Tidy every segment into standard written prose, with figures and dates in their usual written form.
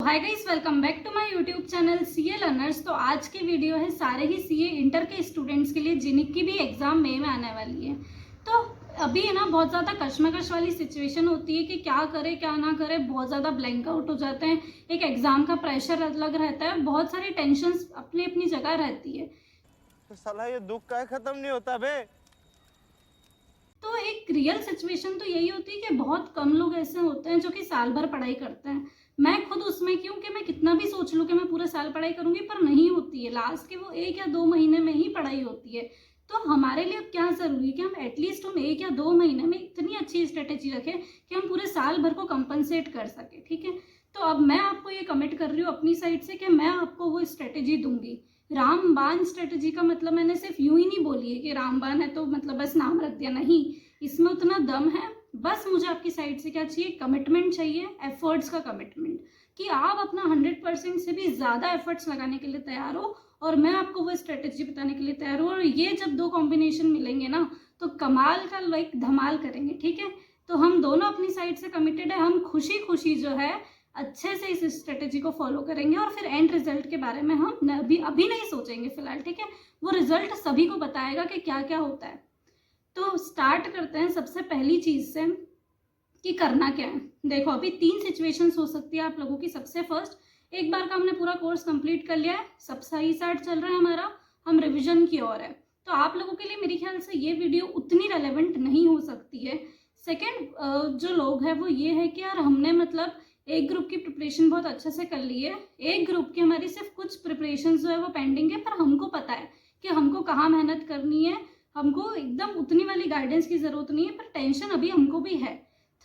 Hi guys, welcome back to my YouTube channel CA learners. तो आज की video है सारे ही सीए इंटर के स्टूडेंट्स के लिए जिनकी भी एग्जाम मई में आने वाली है। तो अभी है ना, बहुत ज़्यादा कश्मकश वाली सिचुएशन होती है कि क्या करे क्या ना करे, बहुत ज़्यादा ब्लैंक आउट हो जाते हैं। एक एग्जाम का प्रेशर अलग रहता है, बहुत सारी टेंशंस अपनी अपनी जगह रहती है। तो साला ये दुख का खत्म नहीं होता बे। तो एक रियल सिचुएशन तो यही होती है कि बहुत कम लोग ऐसे होते हैं जो कि साल भर पढ़ाई करते हैं। मैं खुद उसमें क्यों कि मैं कितना भी सोच लूँ कि मैं पूरे साल पढ़ाई करूंगी, पर नहीं होती है। लास्ट के वो 1 या 2 महीने में ही पढ़ाई होती है। तो हमारे लिए अब क्या ज़रूरी है कि हम एटलीस्ट 1 या 2 महीने में इतनी अच्छी स्ट्रेटेजी रखें कि हम पूरे साल भर को कंपनसेट कर सकें। ठीक है, तो अब मैं आपको ये कमिट कर रही हूँ अपनी साइड से कि मैं आपको वो स्ट्रेटेजी दूंगी। रामबाण स्ट्रेटेजी का मतलब मैंने सिर्फ यूं ही नहीं बोली है कि रामबाण है तो मतलब बस नाम रख दिया, नहीं। इसमें उतना दम है। बस मुझे आपकी साइड से क्या चाहिए, कमिटमेंट चाहिए, एफर्ट्स का कमिटमेंट, कि आप अपना 100% से भी ज़्यादा एफर्ट्स लगाने के लिए तैयार हो और मैं आपको वो स्ट्रेटेजी बताने के लिए तैयार हूँ। और ये जब 2 कॉम्बिनेशन मिलेंगे ना तो कमाल का लाइक धमाल करेंगे। ठीक है, तो हम दोनों अपनी साइड से कमिटेड है। हम खुशी खुशी जो है अच्छे से इस स्ट्रेटेजी को फॉलो करेंगे और फिर एंड रिजल्ट के बारे में हम अभी नहीं सोचेंगे फिलहाल। ठीक है, वो रिजल्ट सभी को बताएगा कि क्या क्या होता है। तो स्टार्ट करते हैं सबसे पहली चीज से कि करना क्या है। देखो, अभी 3 सिचुएशंस हो सकती है आप लोगों की। सबसे फर्स्ट, एक बार का हमने पूरा कोर्स कंप्लीट कर लिया है, सब सही साथ चल रहा है हमारा, हम रिवीजन की ओर है, तो आप लोगों के लिए मेरे ख्याल से ये वीडियो उतनी रेलेवेंट नहीं हो सकती है। सेकेंड, जो लोग हैं वो ये है कि यार हमने मतलब एक ग्रुप की प्रिपरेशन बहुत अच्छे से कर ली है, एक ग्रुप की हमारी सिर्फ कुछ प्रिपरेशन जो है वो पेंडिंग है, पर हमको पता है कि हमको कहाँ मेहनत करनी है, हमको एकदम उतनी वाली गाइडेंस की जरूरत नहीं है, पर टेंशन अभी हमको भी है।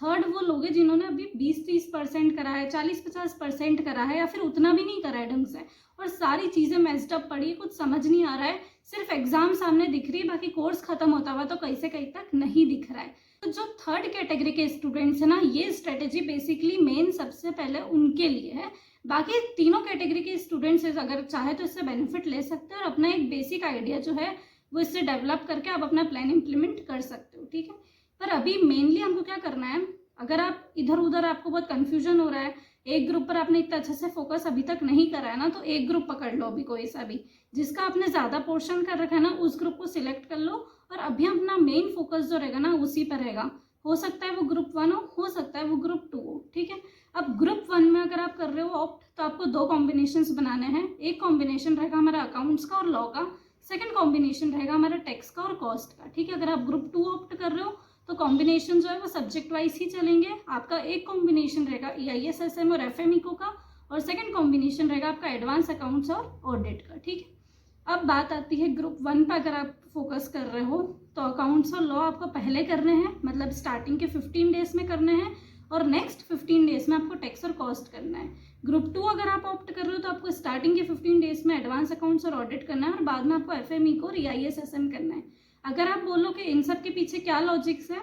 थर्ड, वो लोग हैं जिन्होंने अभी 20-30% करा है, 40-50% करा है, या फिर उतना भी नहीं करा है ढंग से, और सारी चीज़ें मेस्ड अप पड़ी, कुछ समझ नहीं आ रहा है, सिर्फ एग्जाम सामने दिख रही है, बाकी कोर्स खत्म होता हुआ तो कहीं से कहीं तक नहीं दिख रहा है। तो जो थर्ड कैटेगरी के स्टूडेंट्स है ना, ये स्ट्रेटेजी बेसिकली मेन सबसे पहले उनके लिए है। बाकी तीनों कैटेगरी के स्टूडेंट्स अगर चाहे तो इससे बेनिफिट ले सकते हैं और अपना एक बेसिक आइडिया जो है वो इससे डेवलप करके आप अपना प्लान इम्प्लीमेंट कर सकते हो। ठीक है, पर अभी मेनली हमको क्या करना है, अगर आप इधर उधर आपको बहुत कंफ्यूजन हो रहा है, एक ग्रुप पर आपने इतना अच्छे से फोकस अभी तक नहीं करा है ना, तो एक ग्रुप पकड़ लो अभी, कोई सा भी जिसका आपने ज़्यादा पोर्शन कर रखा है ना, उस ग्रुप को सिलेक्ट कर लो और अभी अपना मेन फोकस जो रहेगा ना उसी पर रहेगा। हो सकता है वो ग्रुप 1 हो सकता है वो ग्रुप 2 हो। ठीक है, अब ग्रुप 1 में अगर आप कर रहे हो ऑप्ट, तो आपको 2 कॉम्बिनेशंस बनाने हैं। एक कॉम्बिनेशन रहेगा हमारा अकाउंट्स का और लॉ का, सेकंड कॉम्बिनेशन रहेगा हमारा टैक्स का और कॉस्ट का। ठीक है, अगर आप ग्रुप 2 ऑप्ट कर रहे हो तो कॉम्बिनेशन जो है वो सब्जेक्ट वाइज ही चलेंगे। आपका एक कॉम्बिनेशन रहेगा EIS-SM और FMECO का, और सेकंड कॉम्बिनेशन रहेगा आपका एडवांस अकाउंट्स और ऑडिट का। ठीक है, अब बात आती है ग्रुप 1 पर अगर आप फोकस कर रहे हो तो अकाउंट्स और लॉ आपको पहले करने हैं, मतलब स्टार्टिंग के 15 डेज में करने हैं, और नेक्स्ट 15 डेज में आपको टैक्स और कॉस्ट करना है। ग्रुप 2 अगर आप ऑप्ट कर रहे हो तो आपको स्टार्टिंग के 15 डेज में एडवांस अकाउंट्स और ऑडिट करना है, और बाद में आपको FMECO और EIS-SM करना है। अगर आप बोलो कि इन सब के पीछे क्या लॉजिक्स है,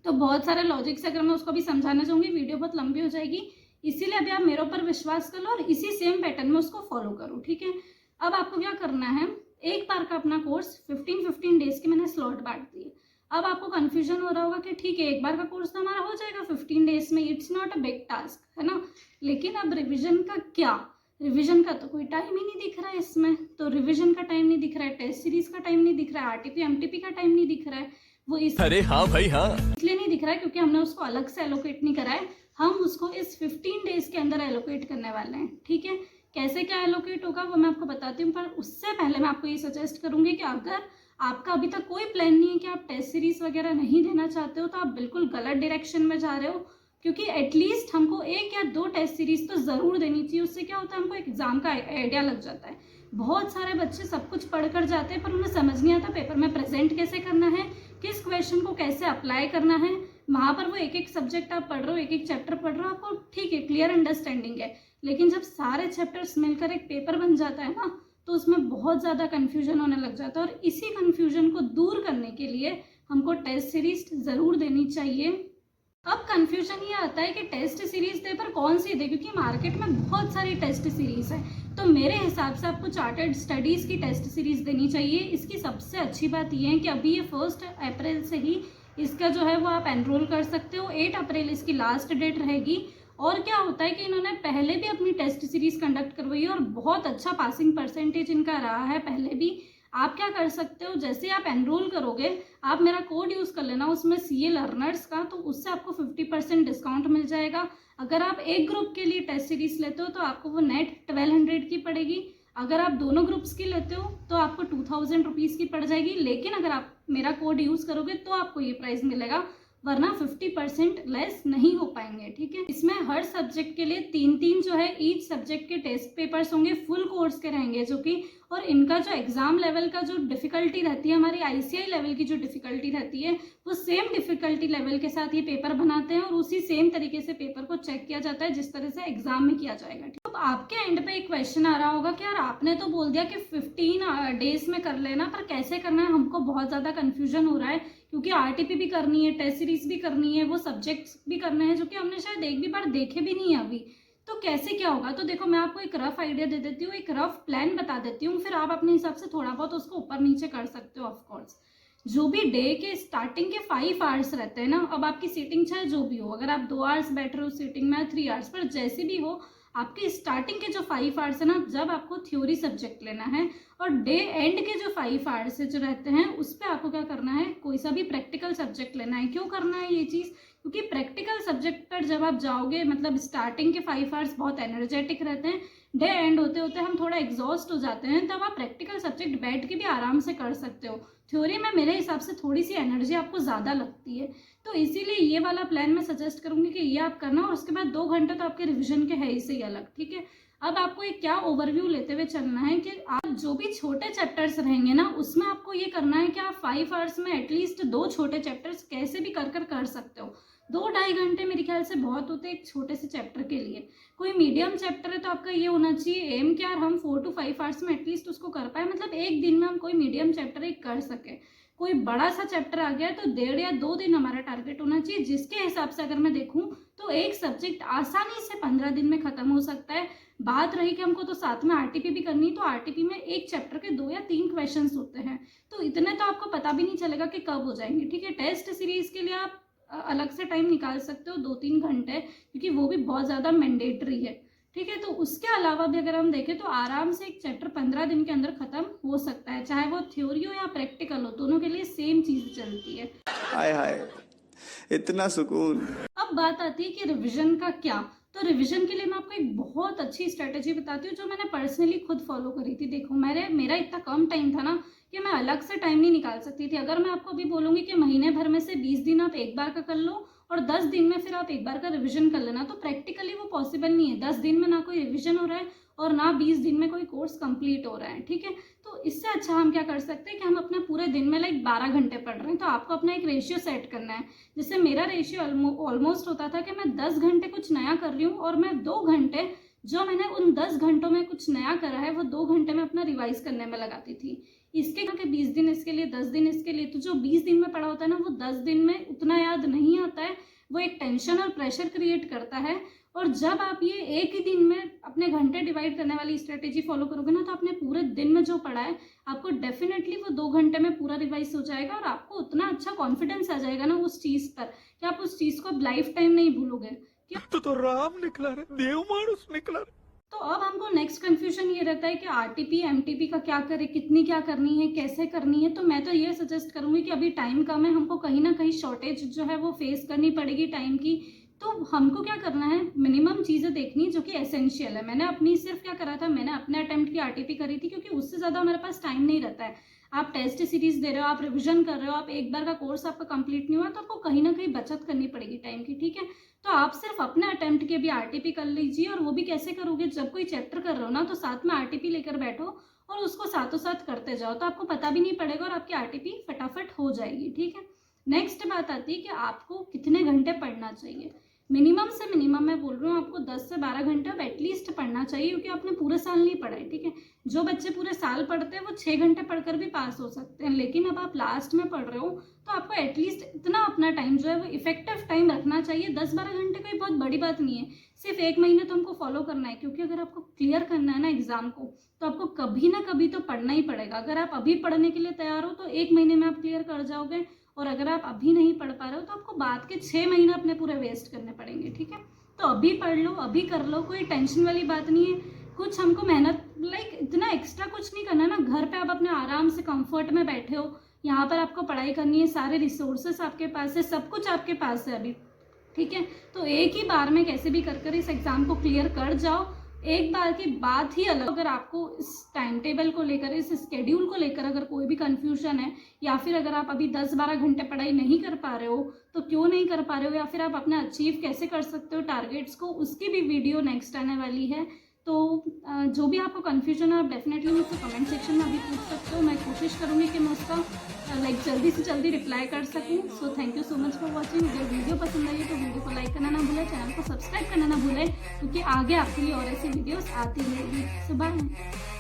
तो बहुत सारे लॉजिक्स, अगर मैं उसको भी समझाना चाहूँगी वीडियो बहुत लंबी हो जाएगी, इसीलिए अभी आप मेरे ऊपर विश्वास कर लो और इसी सेम पैटर्न में उसको फॉलो करो। ठीक है, अब आपको क्या करना है, एक बार का अपना कोर्स 15 डेज के मैंने स्लॉट बांट दिए। अब आपको कंफ्यूजन हो रहा होगा कि ठीक है, एक बार का कोर्स तो हमारा हो जाएगा 15 डेज में, it's not a big task, है ना, लेकिन अब रिविजन का क्या, रिवीजन का तो कोई टाइम ही नहीं दिख रहा है इसमें। तो रिवीजन का टाइम नहीं दिख रहा है, टेस्ट सीरीज का टाइम नहीं दिख रहा है, RTP MTP का टाइम नहीं दिख रहा है, वो अरे हाँ भाई हाँ, इसलिए नहीं दिख रहा है क्योंकि हमने उसको अलग से एलोकेट नहीं करा है। हम उसको इस 15 डेज के अंदर एलोकेट करने वाले हैं। ठीक है, कैसे क्या एलोकेट होगा वो मैं आपको बताती हूँ, पर उससे पहले मैं आपको ये सजेस्ट करूंगी कि अगर आपका अभी तक कोई प्लान नहीं है कि आप टेस्ट सीरीज वगैरह नहीं देना चाहते हो, तो आप बिल्कुल गलत डायरेक्शन में जा रहे हो, क्योंकि एटलीस्ट हमको 1 या 2 टेस्ट सीरीज तो ज़रूर देनी चाहिए। उससे क्या होता है, हमको एग्जाम का आइडिया लग जाता है। बहुत सारे बच्चे सब कुछ पढ़ कर जाते हैं पर उन्हें समझ नहीं आता पेपर में प्रेजेंट कैसे करना है, किस क्वेश्चन को कैसे अप्लाई करना है। वहाँ पर वो एक सब्जेक्ट आप पढ़ रहे हो, एक चैप्टर पढ़ रहे हो, आपको ठीक है क्लियर अंडरस्टैंडिंग है, लेकिन जब सारे चैप्टर्स मिलकर एक पेपर बन जाता है ना, तो उसमें बहुत ज़्यादा कन्फ्यूजन होने लग जाता है। और इसी कन्फ्यूजन को दूर करने के लिए हमको टेस्ट सीरीज ज़रूर देनी चाहिए। अब कंफ्यूजन ये आता है कि टेस्ट सीरीज दे पर कौन सी दे, क्योंकि मार्केट में बहुत सारी टेस्ट सीरीज है। तो मेरे हिसाब से आपको चार्टर्ड स्टडीज़ की टेस्ट सीरीज देनी चाहिए। इसकी सबसे अच्छी बात यह है कि अभी ये 1 अप्रैल से ही इसका जो है वो आप एनरोल कर सकते हो। 8 अप्रैल इसकी लास्ट डेट रहेगी और क्या होता है कि इन्होंने पहले भी अपनी टेस्ट सीरीज कंडक्ट करवाई है और बहुत अच्छा पासिंग परसेंटेज इनका रहा है पहले भी। आप क्या कर सकते हो, जैसे आप एनरोल करोगे आप मेरा कोड यूज़ कर लेना उसमें CA लर्नर्स का, तो उससे आपको 50% डिस्काउंट मिल जाएगा। अगर आप एक ग्रुप के लिए टेस्ट सीरीज लेते हो तो आपको वो नेट 1200 की पड़ेगी। अगर आप दोनों ग्रुप्स की लेते हो तो आपको 2000 रुपीज़ की पड़ जाएगी। लेकिन अगर आप मेरा कोड यूज़ करोगे तो आपको ये प्राइस मिलेगा, वरना 50% लेस नहीं हो पाएंगे। ठीक है, इसमें हर सब्जेक्ट के लिए 3-3 जो है ईच सब्जेक्ट के टेस्ट पेपर्स होंगे, फुल कोर्स के रहेंगे जो कि, और इनका जो एग्जाम लेवल का जो डिफिकल्टी रहती है, हमारी ICI लेवल की जो डिफिकल्टी रहती है, वो सेम डिफिकल्टी लेवल के साथ ये पेपर बनाते हैं और उसी सेम तरीके से पेपर को चेक किया जाता है जिस तरह से एग्जाम में किया जाएगा। अब आपके एंड पे एक क्वेश्चन आ रहा होगा कि यार आपने तो बोल दिया कि 15 डेज में कर लेना, पर कैसे करना है, हमको बहुत ज़्यादा कन्फ्यूजन हो रहा है क्योंकि RTP भी करनी है, टेस्ट सीरीज भी करनी है, वो सब्जेक्ट्स भी करने हैं जो कि हमने शायद एक भी बार देखे भी नहीं है अभी। तो कैसे क्या होगा, तो देखो मैं आपको एक रफ आइडिया दे देती हूँ, एक रफ प्लान बता देती हूँ, फिर आप अपने हिसाब से थोड़ा बहुत उसको ऊपर नीचे कर सकते हो। ऑफकोर्स जो भी डे के स्टार्टिंग के 5 आवर्स रहते हैं ना, अब आपकी सीटिंग चाहे जो भी हो, अगर आप 2 आवर्स बैठ रहे हो सीटिंग में 3 आवर्स, पर जैसे भी हो आपके स्टार्टिंग के जो 5 आवर्स है ना, जब आपको थ्योरी सब्जेक्ट लेना है, और डे एंड के जो 5 आवर्स जो रहते हैं उस पर आपको क्या करना है, कोई सा भी प्रैक्टिकल सब्जेक्ट लेना है। क्यों करना है ये चीज़, क्योंकि प्रैक्टिकल सब्जेक्ट पर जब आप जाओगे, मतलब स्टार्टिंग के 5 आवर्स बहुत एनर्जेटिक रहते हैं, डे एंड होते होते हम थोड़ा एग्जॉस्ट हो जाते हैं, तब आप प्रैक्टिकल सब्जेक्ट बैठ के भी आराम से कर सकते हो। थ्योरी में मेरे हिसाब से थोड़ी सी एनर्जी आपको ज़्यादा लगती है, तो इसीलिए ये वाला प्लान मैं सजेस्ट करूँगी कि ये आप करना, और उसके बाद 2 घंटे तो आपके रिविजन के है ही से अलग। ठीक है, अब आपको एक क्या ओवरव्यू लेते हुए चलना है कि आप जो भी छोटे चैप्टर्स रहेंगे ना, उसमें आपको ये करना है कि आप 5 आवर्स में एटलीस्ट 2 छोटे चैप्टर्स कैसे भी कर सकते हो। 2-2.5 घंटे मेरे ख्याल से बहुत होते हैं एक छोटे से चैप्टर के लिए। कोई मीडियम चैप्टर है तो आपका ये होना चाहिए एम कि यार हम 4 to 5 आवर्स में एटलीस्ट उसको कर पाए, मतलब एक दिन में हम कोई मीडियम चैप्टर एक कर सके। कोई बड़ा सा चैप्टर आ गया है तो 1.5 या 2 दिन हमारा टारगेट होना चाहिए, जिसके हिसाब से अगर मैं देखूं तो एक सब्जेक्ट आसानी से 15 दिन में खत्म हो सकता है। बात रही कि हमको तो साथ में RTP भी करनी, तो RTP में एक चैप्टर के 2 या 3 क्वेश्चंस होते हैं, तो इतने तो आपको पता भी नहीं चलेगा कि कब हो जाएंगे। ठीक है, टेस्ट सीरीज के लिए आप अलग से टाइम निकाल सकते हो 2-3 घंटे, क्योंकि वो भी बहुत ज़्यादा मैंडेटरी है। ठीक है, तो उसके अलावा भी अगर हम देखें तो आराम से एक चैप्टर 15 दिन के अंदर खत्म हो सकता है, चाहे वो थ्योरी हो या प्रैक्टिकल हो, दोनों के लिए सेम चीज़ चलती है। हाय हाय इतना सुकून। अब बात आती है कि रिवीजन का क्या, तो रिवीजन के लिए मैं आपको एक बहुत अच्छी स्ट्रेटेजी बताती हूँ जो मैंने पर्सनली खुद फॉलो करी थी। देखो मेरा इतना कम टाइम था ना कि मैं अलग से टाइम नहीं निकाल सकती थी। अगर मैं आपको अभी बोलूँगी कि महीने भर में से 20 दिन आप एक बार का कर लो और 10 दिन में फिर आप एक बार का रिवीजन कर लेना, तो प्रैक्टिकली वो पॉसिबल नहीं है। 10 दिन में ना कोई रिवीजन हो रहा है और ना 20 दिन में कोई कोर्स कंप्लीट हो रहा है। ठीक है, तो इससे अच्छा हम क्या कर सकते हैं कि हम अपने पूरे दिन में 12 घंटे पढ़ रहे हैं, तो आपको अपना एक रेशियो सेट करना है। जैसे मेरा रेशियो ऑलमोस्ट होता था कि मैं 10 घंटे कुछ नया कर रही हूँ और मैं 2 घंटे जो मैंने उन 10 घंटों में कुछ नया करा है वो 2 घंटे में अपना रिवाइज करने में लगाती थी। इसके क्योंकि 20 दिन इसके लिए, 10 दिन इसके लिए, तो जो 20 दिन में पढ़ा होता है ना वो 10 दिन में उतना याद नहीं आता है, वो एक टेंशन और प्रेशर क्रिएट करता है। और जब आप ये एक ही दिन में अपने घंटे डिवाइड करने वाली स्ट्रेटेजी फॉलो करोगे ना, तो अपने पूरे दिन में जो पढ़ा है आपको डेफिनेटली वो 2 घंटे में पूरा रिवाइज हो जाएगा, और आपको उतना अच्छा कॉन्फिडेंस आ जाएगा ना उस चीज़ पर कि आप उस चीज़ को लाइफ टाइम नहीं भूलोगे। तो राम निकला रे, देव मानुस निकला रे। तो अब हमको नेक्स्ट कंफ्यूजन ये रहता है कि RTP MTP का क्या करें, कितनी क्या करनी है, कैसे करनी है। तो मैं तो ये सजेस्ट करूँगी कि अभी टाइम कम है, हमको कहीं ना कहीं शॉर्टेज जो है वो फेस करनी पड़ेगी टाइम की। तो हमको क्या करना है, मिनिमम चीज़ें देखनी जो कि एसेंशियल है। मैंने अपनी सिर्फ क्या करा था, मैंने अपने अटेम्प्ट की RTP करी थी, क्योंकि उससे ज़्यादा हमारे पास टाइम नहीं रहता है। आप टेस्ट सीरीज दे रहे हो, आप रिवीजन कर रहे हो, आप एक बार का कोर्स आपका कंप्लीट नहीं हुआ, तो आपको कहीं ना कहीं बचत करनी पड़ेगी टाइम की। ठीक है, तो आप सिर्फ अपने अटेम्प्ट के भी RTP कर लीजिए, और वो भी कैसे करोगे, जब कोई चैप्टर कर रहे हो ना तो साथ में RTP लेकर बैठो और उसको साथों साथ करते जाओ, तो आपको पता भी नहीं पड़ेगा और आपकी RTP फटाफट हो जाएगी। ठीक है, नेक्स्ट बात आती है कि आपको कितने घंटे पढ़ना चाहिए। मिनिमम से मिनिमम मैं बोल रही हूँ आपको 10 से 12 घंटे अब एटलीस्ट पढ़ना चाहिए, क्योंकि आपने पूरे साल नहीं पढ़ा है। ठीक है, जो बच्चे पूरे साल पढ़ते हैं वो 6 घंटे पढ़कर भी पास हो सकते हैं, लेकिन अब आप लास्ट में पढ़ रहे हो तो आपको एटलीस्ट इतना अपना टाइम जो है वो इफेक्टिव टाइम रखना चाहिए। 10-12 घंटे कोई बहुत बड़ी बात नहीं है, सिर्फ 1 महीने तो हमको फॉलो करना है, क्योंकि अगर आपको क्लियर करना है ना एग्जाम को, तो आपको कभी ना कभी तो पढ़ना ही पड़ेगा। अगर आप अभी पढ़ने के लिए तैयार हो तो 1 महीने में आप क्लियर कर जाओगे, और अगर आप अभी नहीं पढ़ पा रहे हो तो आपको बाद के 6 महीने अपने पूरे वेस्ट करने पड़ेंगे। ठीक है, तो अभी पढ़ लो, अभी कर लो, कोई टेंशन वाली बात नहीं है। कुछ हमको मेहनत इतना एक्स्ट्रा कुछ नहीं करना ना। घर पे आप अपने आराम से कंफर्ट में बैठे हो, यहाँ पर आपको पढ़ाई करनी है, सारे रिसोर्सेस आपके पास है, सब कुछ आपके पास है अभी, ठीक है। तो एक ही बार में कैसे भी कर इस एग्ज़ाम को क्लियर कर जाओ। एक बार की बात ही अलग। अगर आपको इस टाइम टेबल को लेकर, इस स्केड्यूल को लेकर अगर कोई भी कन्फ्यूजन है, या फिर अगर आप अभी 10-12 घंटे पढ़ाई नहीं कर पा रहे हो तो क्यों नहीं कर पा रहे हो, या फिर आप अपना अचीव कैसे कर सकते हो टारगेट्स को, उसकी भी वीडियो नेक्स्ट आने वाली है। तो जो भी आपको कन्फ्यूजन है आप डेफिनेटली मुझसे कमेंट सेक्शन में अभी पूछ सकते हो। मैं कोशिश करूँगी कि मैं उसका जल्दी से जल्दी रिप्लाई कर सकूँ। So thank you so much for watching. अगर वीडियो पसंद आई तो वीडियो को लाइक करना ना भूलें, चैनल को सब्सक्राइब करना ना भूलें, क्योंकि आगे आपके लिए और ऐसी वीडियोस आती रहेगी। सो बाय।